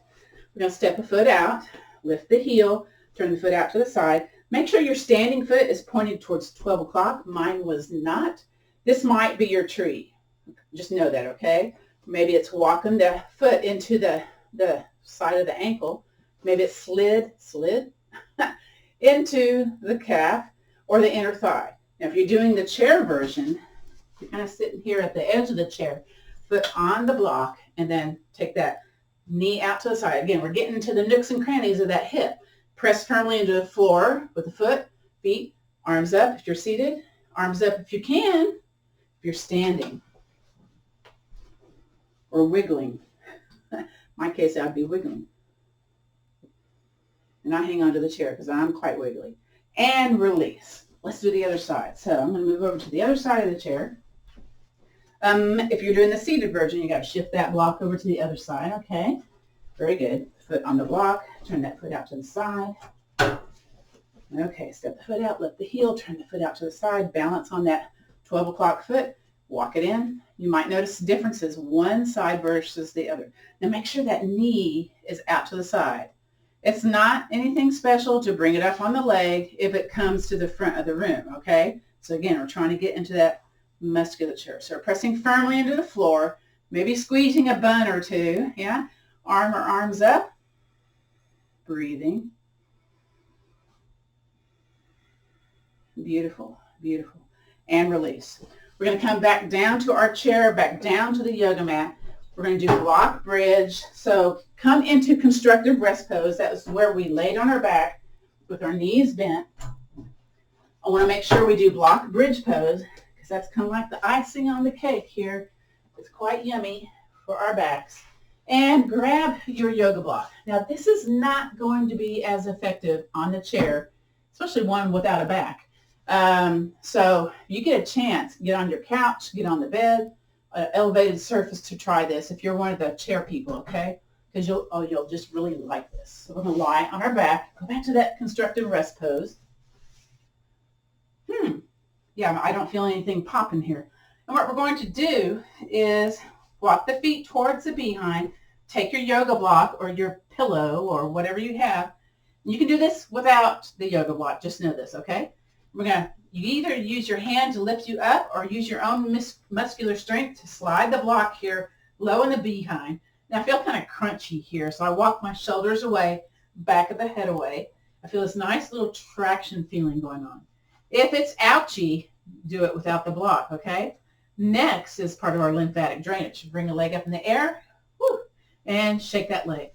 We're going to step a foot out, lift the heel, turn the foot out to the side. Make sure your standing foot is pointed towards 12 o'clock. Mine was not. This might be your tree. Just know that, okay? Maybe it's walking the foot into the side of the ankle. Maybe it slid into the calf or the inner thigh. Now, if you're doing the chair version, you're kind of sitting here at the edge of the chair, foot on the block, and then take that knee out to the side. Again, we're getting into the nooks and crannies of that hip. Press firmly into the floor with the foot, feet, arms up if you're seated, arms up if you can, if you're standing, or wiggling. In my case, I'd be wiggling. And I hang onto the chair because I'm quite wiggly. And release. Let's do the other side. So I'm going to move over to the other side of the chair. If you're doing the seated version, you got to shift that block over to the other side. Okay. Very good. Foot on the block. Turn that foot out to the side. Okay. Step the foot out. Lift the heel. Turn the foot out to the side. Balance on that 12 o'clock foot. Walk it in. You might notice differences one side versus the other. Now make sure that knee is out to the side. It's not anything special to bring it up on the leg if it comes to the front of the room, okay? So again, we're trying to get into that musculature. So we're pressing firmly into the floor, maybe squeezing a bun or two, yeah? Arm or arms up, breathing. Beautiful, beautiful. And release. We're going to come back down to our chair, back down to the yoga mat. We're going to do block bridge. So come into constructive rest pose. That was where we laid on our back with our knees bent. I want to make sure we do block bridge pose because that's kind of like the icing on the cake here. It's quite yummy for our backs. And grab your yoga block. Now this is not going to be as effective on the chair, especially one without a back. So you get a chance, get on your couch, get on the bed, an elevated surface to try this if you're one of the chair people, okay? Because you'll just really like this. So we're going to lie on our back, go back to that constructive rest pose. Yeah, I don't feel anything popping here. And what we're going to do is walk the feet towards the behind, take your yoga block or your pillow or whatever you have. You can do this without the yoga block, just know this, okay? You either use your hand to lift you up or use your own muscular strength to slide the block here low in the behind. Now I feel kind of crunchy here, so I walk my shoulders away, back of the head away. I feel this nice little traction feeling going on. If it's ouchy, do it without the block, okay? Next is part of our lymphatic drainage. Bring a leg up in the air, and shake that leg.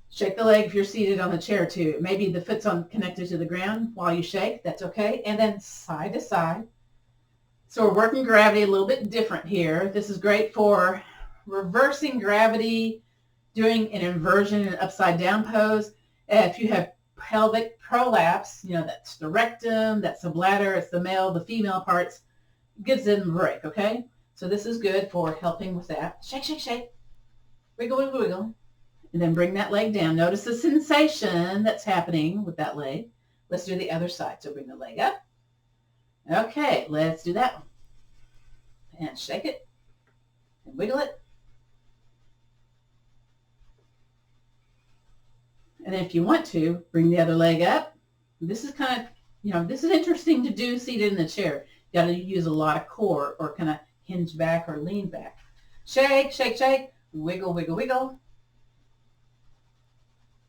Shake the leg if you're seated on the chair too. Maybe the foot's connected to the ground while you shake. That's okay. And then side to side. So we're working gravity a little bit different here. This is great for reversing gravity, doing an inversion and upside down pose. If you have pelvic prolapse, that's the rectum, that's the bladder, it's the male, the female parts, gives them a break, okay? So this is good for helping with that. Shake, shake, shake. Wiggle, wiggle, wiggle. And then bring that leg down. Notice the sensation that's happening with that leg. Let's do the other side. So bring the leg up. Okay, let's do that one. And shake it. And wiggle it. And then if you want to, bring the other leg up. This is kind of, this is interesting to do seated in the chair. You got to use a lot of core or kind of hinge back or lean back. Shake, shake, shake. Wiggle, wiggle, wiggle.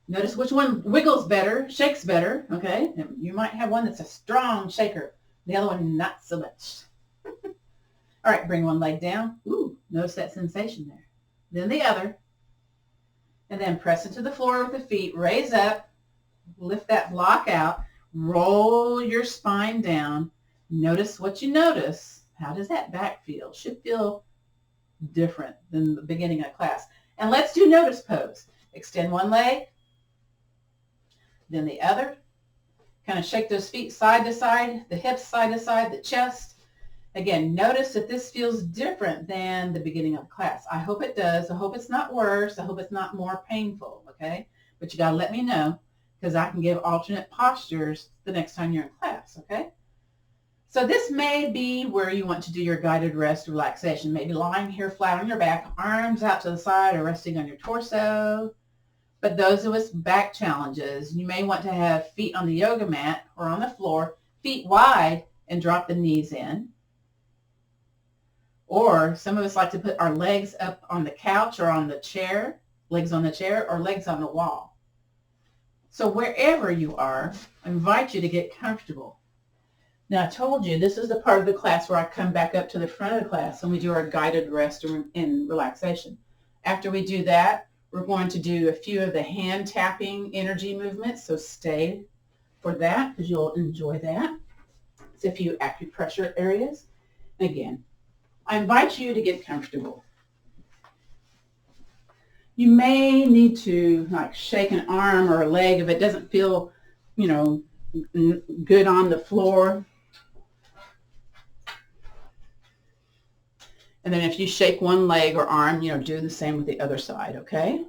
Notice which one wiggles better, shakes better, okay? You might have one that's a strong shaker. The other one, not so much. All right, bring one leg down. Ooh, notice that sensation there. Then the other. And then press into the floor with the feet. Raise up. Lift that block out. Roll your spine down. Notice what you notice. How does that back feel? Should feel different than the beginning of class. And let's do notice pose. Extend one leg, then the other. Kind of shake those feet side to side, the hips side to side, the chest. Again, notice that this feels different than the beginning of the class. I hope it does. I hope it's not worse. I hope it's not more painful, okay? But you got to let me know because I can give alternate postures the next time you're in class, okay? So this may be where you want to do your guided rest relaxation, maybe lying here flat on your back, arms out to the side or resting on your torso. But those of us back challenges, you may want to have feet on the yoga mat or on the floor, feet wide and drop the knees in. Or some of us like to put our legs up on the couch or on the chair, legs on the chair or legs on the wall. So wherever you are, I invite you to get comfortable. Now I told you this is the part of the class where I come back up to the front of the class and we do our guided rest and relaxation. After we do that, we're going to do a few of the hand tapping energy movements. So stay for that because you'll enjoy that. It's a few acupressure areas. Again, I invite you to get comfortable. You may need to like shake an arm or a leg if it doesn't feel, good on the floor. And then if you shake one leg or arm, do the same with the other side, okay?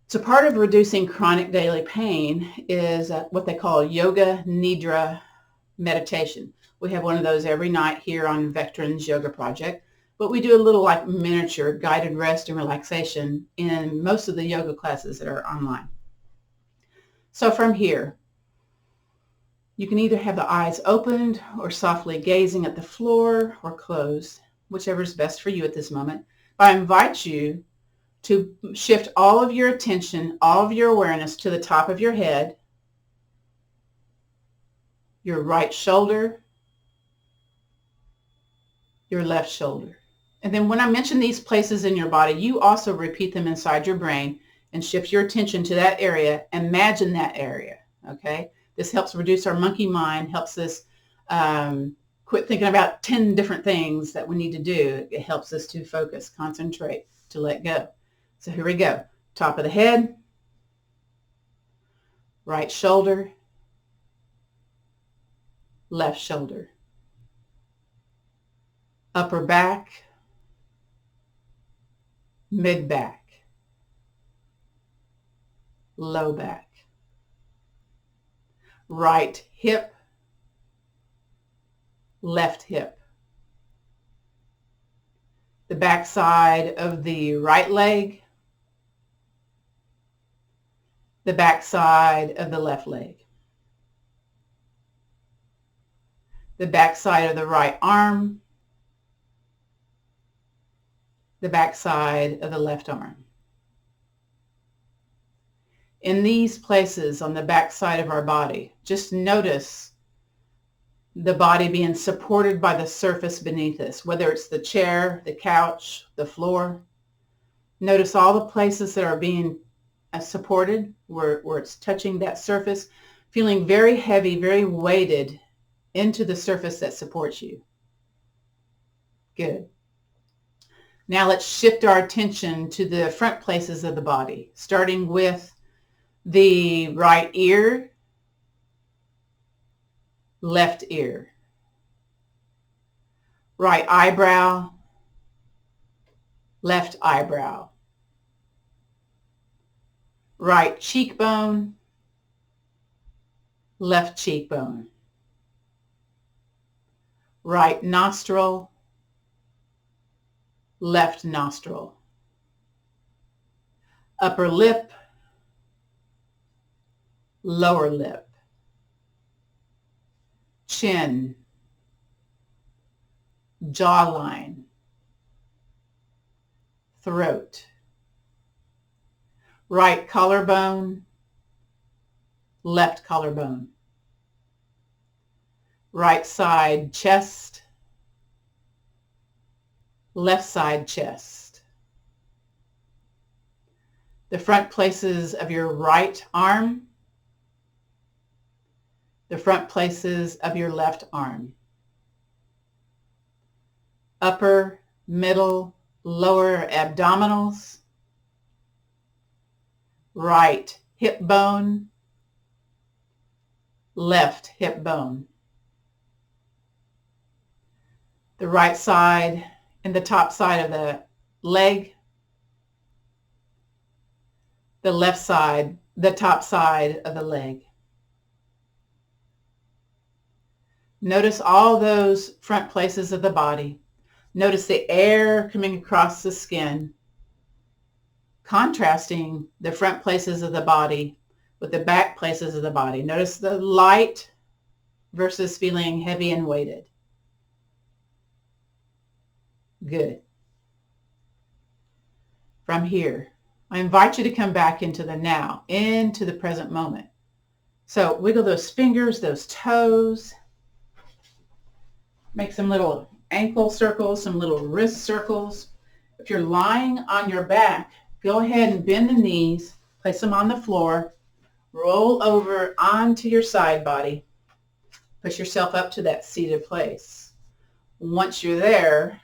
So part of reducing chronic daily pain is what they call yoga nidra meditation. We have one of those every night here on Veterans Yoga Project, but we do a little like miniature guided rest and relaxation in most of the yoga classes that are online. So from here, you can either have the eyes opened or softly gazing at the floor or closed, whichever is best for you at this moment. But I invite you to shift all of your attention, all of your awareness to the top of your head, your right shoulder, your left shoulder. And then when I mention these places in your body, you also repeat them inside your brain and shift your attention to that area. Imagine that area, okay? This helps reduce our monkey mind, helps us quit thinking about 10 different things that we need to do. It helps us to focus, concentrate, to let go. So here we go. Top of the head, right shoulder, left shoulder, upper back, mid back, low back, right hip, left hip, the back side of the right leg, the back side of the left leg, the back side of the right arm, the back side of the left arm. In these places on the back side of our body, just notice the body being supported by the surface beneath us, whether it's the chair, the couch, the floor. Notice all the places that are being supported, where it's touching that surface, feeling very heavy, very weighted into the surface that supports you. Good. Now let's shift our attention to the front places of the body, starting with the right ear, left ear, right eyebrow, left eyebrow, right cheekbone, left cheekbone, right nostril, left nostril, upper lip, lower lip, chin, jawline, throat, right collarbone, left collarbone, right side chest, left side chest, the front places of your right arm, the front places of your left arm, upper, middle, lower abdominals, right hip bone, left hip bone. The right side and the top side of the leg, the left side, the top side of the leg. Notice all those front places of the body. Notice the air coming across the skin, contrasting the front places of the body with the back places of the body. Notice the light versus feeling heavy and weighted. Good. From here, I invite you to come back into the now, into the present moment. So wiggle those fingers, those toes. Make some little ankle circles, some little wrist circles. If you're lying on your back, go ahead and bend the knees, place them on the floor, roll over onto your side body, push yourself up to that seated place. Once you're there,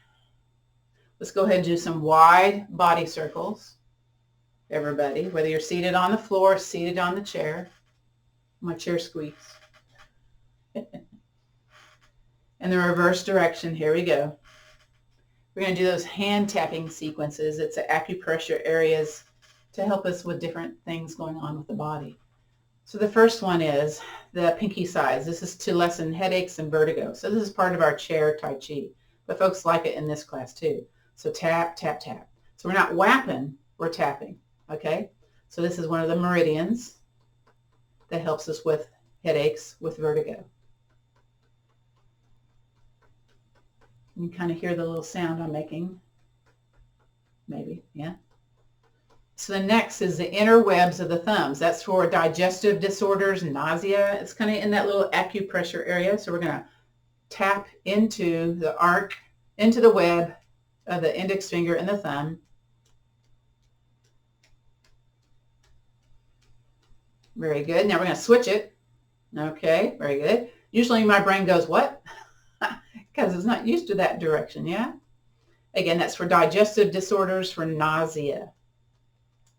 let's go ahead and do some wide body circles. Everybody, whether you're seated on the floor, seated on the chair. My chair squeaks. In the reverse direction, here we go. We're going to do those hand tapping sequences. It's acupressure areas to help us with different things going on with the body. So the first one is the pinky size. This is to lessen headaches and vertigo. So this is part of our chair Tai Chi, but folks like it in this class too. So tap, tap, tap. So we're not whapping, we're tapping, okay? So this is one of the meridians that helps us with headaches, with vertigo. You can kind of hear the little sound I'm making. Maybe, yeah. So the next is the inner webs of the thumbs. That's for digestive disorders, nausea. It's kind of in that little acupressure area. So we're going to tap into the arc, into the web of the index finger and the thumb. Very good. Now we're going to switch it. Okay, very good. Usually my brain goes, what? Because it's not used to that direction, yeah? Again, that's for digestive disorders, for nausea.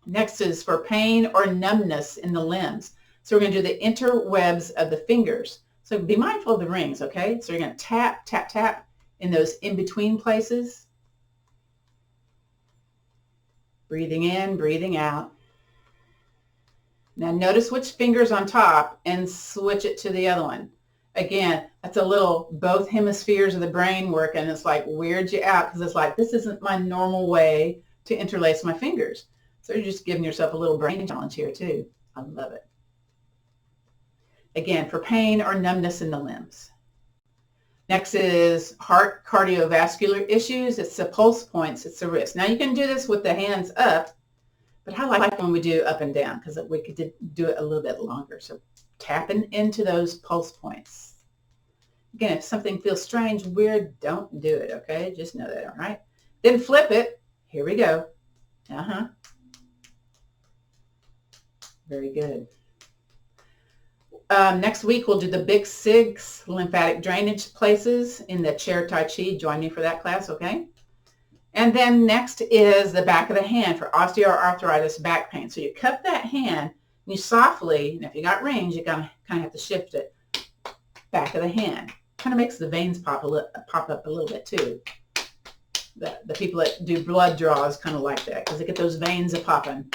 Next is for pain or numbness in the limbs. So we're going to do the interwebs of the fingers. So be mindful of the rings, okay? So you're going to tap, tap, tap in those in-between places. Breathing in, breathing out. Now notice which finger's on top and switch it to the other one. Again, that's a little, both hemispheres of the brain work, and it's like weirds you out because it's like, this isn't my normal way to interlace my fingers. So you're just giving yourself a little brain challenge here too. I love it. Again, for pain or numbness in the limbs. Next is heart cardiovascular issues. It's the pulse points, it's the wrist. Now you can do this with the hands up, but I like when we do up and down because we could do it a little bit longer. So tapping into those pulse points. Again, if something feels strange, weird, don't do it, okay? Just know that, all right? Then flip it. Here we go. Very good. Next week, we'll do the big 6 lymphatic drainage places in the chair Tai Chi. Join me for that class, okay? And then next is the back of the hand for osteoarthritis back pain. So you cup that hand, and you softly, and if you got rings, you kind of have to shift it. Back of the hand. Kind of makes the veins pop up a little bit too. The people that do blood draws kind of like that because they get those veins a-popping.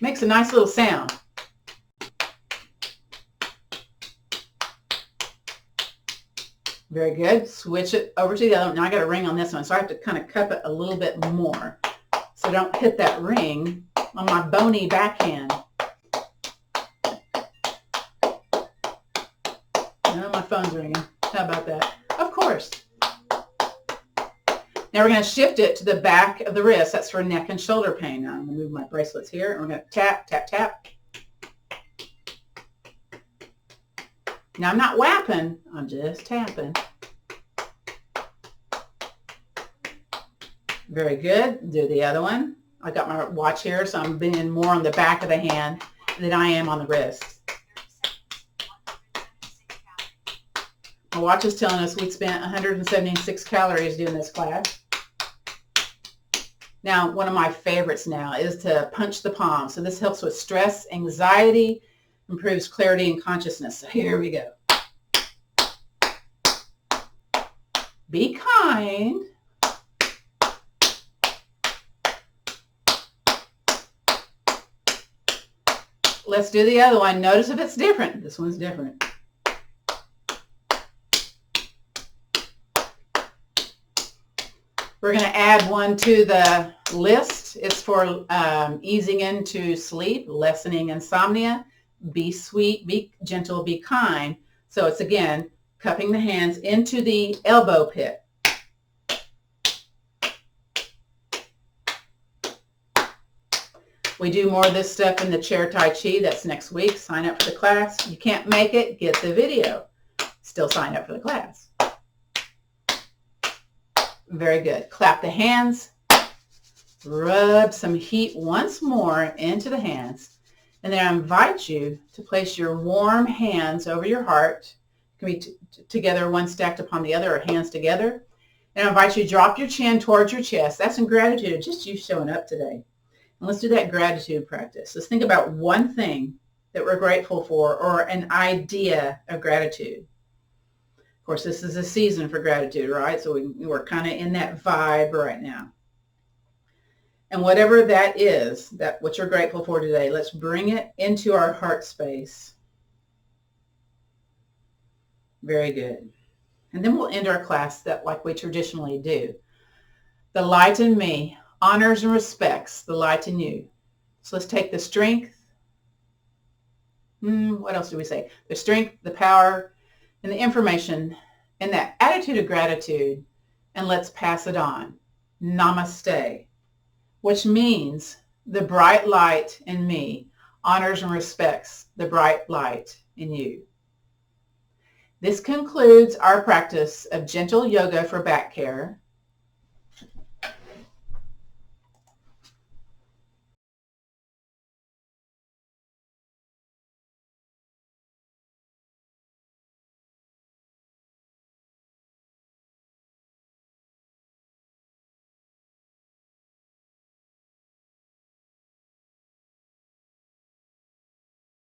Makes a nice little sound. Very good. Switch it over to the other one. Now I got a ring on this one, so I have to kind of cup it a little bit more so don't hit that ring on my bony backhand. No, my phone's ringing. How about that? Of course. Now we're going to shift it to the back of the wrist. That's for neck and shoulder pain. Now I'm going to move my bracelets here. And we're going to tap, tap, tap. Now I'm not whapping. I'm just tapping. Very good. Do the other one. I got my watch here, so I'm being more on the back of the hand than I am on the wrist. My watch is telling us we spent 176 calories doing this class. Now, one of my favorites now is to punch the palm. So this helps with stress, anxiety, improves clarity and consciousness. So here we go. Be kind. Let's do the other one. Notice if it's different. This one's different. We're going to add one to the list. It's for easing into sleep, lessening insomnia. Be sweet, be gentle, be kind. So it's, again, cupping the hands into the elbow pit. We do more of this stuff in the chair Tai Chi. That's next week. Sign up for the class. You can't make it, get the video. Still sign up for the class. Very good. Clap the hands. Rub some heat once more into the hands. And then I invite you to place your warm hands over your heart. It can be together, one stacked upon the other, or hands together. And I invite you to drop your chin towards your chest. That's in gratitude, just you showing up today. And let's do that gratitude practice. Let's think about one thing that we're grateful for, or an idea of gratitude. Of course, this is a season for gratitude, right? So we're kind of in that vibe right now. And whatever that is, that what you're grateful for today, let's bring it into our heart space. Very good. And then we'll end our class that like we traditionally do. The light in me honors and respects the light in you. So let's take the strength. What else do we say? The strength, the power, and the information, and that attitude of gratitude, and let's pass it on. Namaste, which means the bright light in me honors and respects the bright light in you. This concludes our practice of gentle yoga for back care.